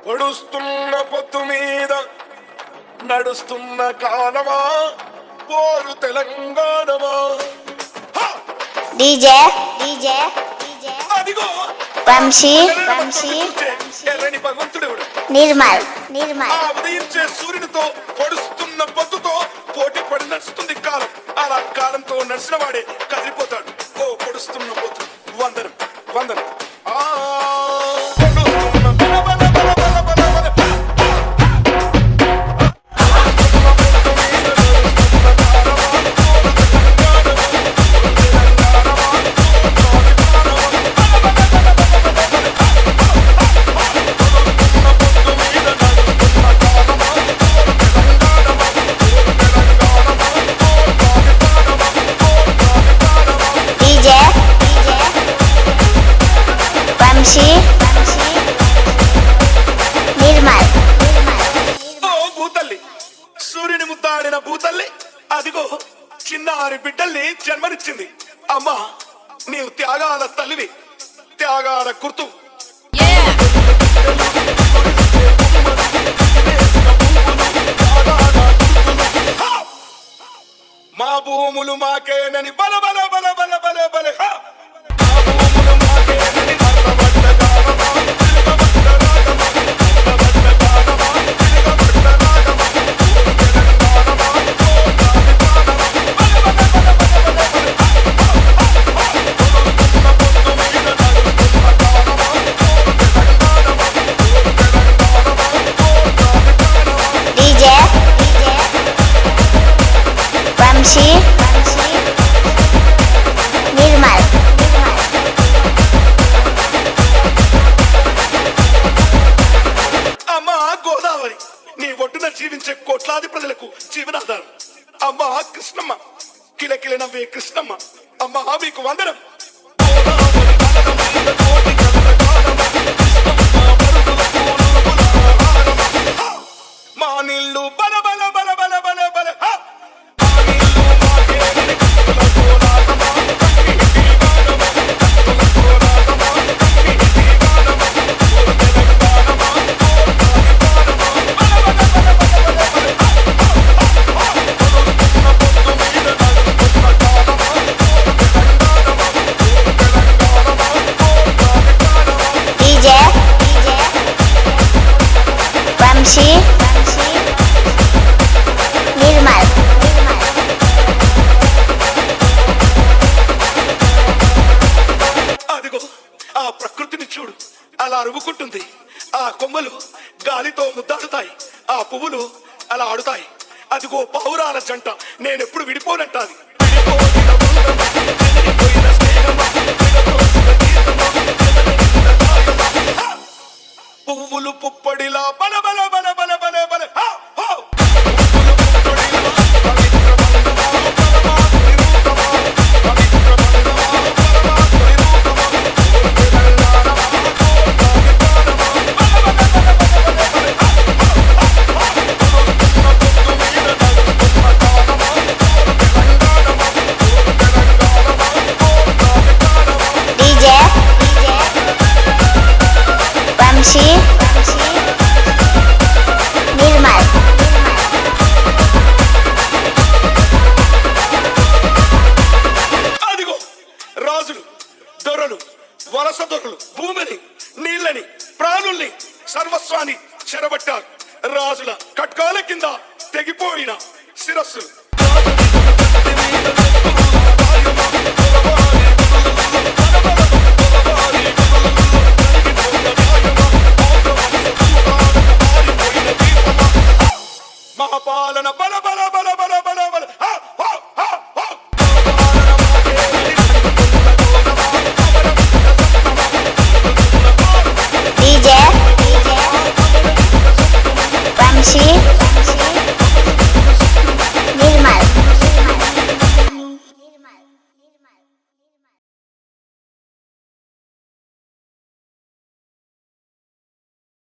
పొడుస్తున్న పొత్తు మీద నడుస్తున్న కాలమా పోరు తెలంగాణమా. డీజే డీజే అదిగో వంశీ వంశీ ఎర్రని భగవంతుడెవడు నిర్మల్ నిర్మల్ ఆ ఉదయించే సూర్యునితో పొడుస్తున్న పొత్తుతో పోటీ పడి నడుస్తుంది కాలం. అలా కాలంతో నడిచిన వాడే కదిలిపోతాడు. ఓ పొడుస్తున్న పొత్తు వందనం వందనం. సూర్యుని ముద్దాడిన భూతల్లి అదిగో చిన్నారి బిడ్డల్ని జన్మనిచ్చింది. అమ్మా నీవు త్యాగాల తల్లివి, త్యాగాల గుర్తు. మా భూములు మాకేనని బల బల బల బల బల బల నిర్మల్ అమ్మా గోదావరి నీ ఒడ్డున జీవించే కోట్లాది ప్రజలకు జీవనాధారం. అమ్మా కృష్ణమ్మ కిలకిల నవ్వే కృష్ణమ్మ. అమ్మా మీకు వందనం. మా నీళ్ళు బల బల బల బల బల బల వంశీ నిర్మల్ అదిగో ఆ ప్రకృతిని చూడు, అలా అరువుకుంటుంది. ఆ కొమ్మలు గాలితో ముద్దాడుతాయి, ఆ పువ్వులు అలా ఆడుతాయి. అదిగో పావురాల జంట నేనెప్పుడు విడిపోనంటాది. పువ్వులు పుప్పడిలా బల బల బల బల బల బల వంశీ నిర్మల్ అదిగో రాజులు దొరలు వలస దొరలు భూమిని నీళ్ళని ప్రాణుల్ని సర్వస్వాన్ని చెరబట్టారు. రాజుల కట్కాల కింద తెగిపోయిన శిరస్సులు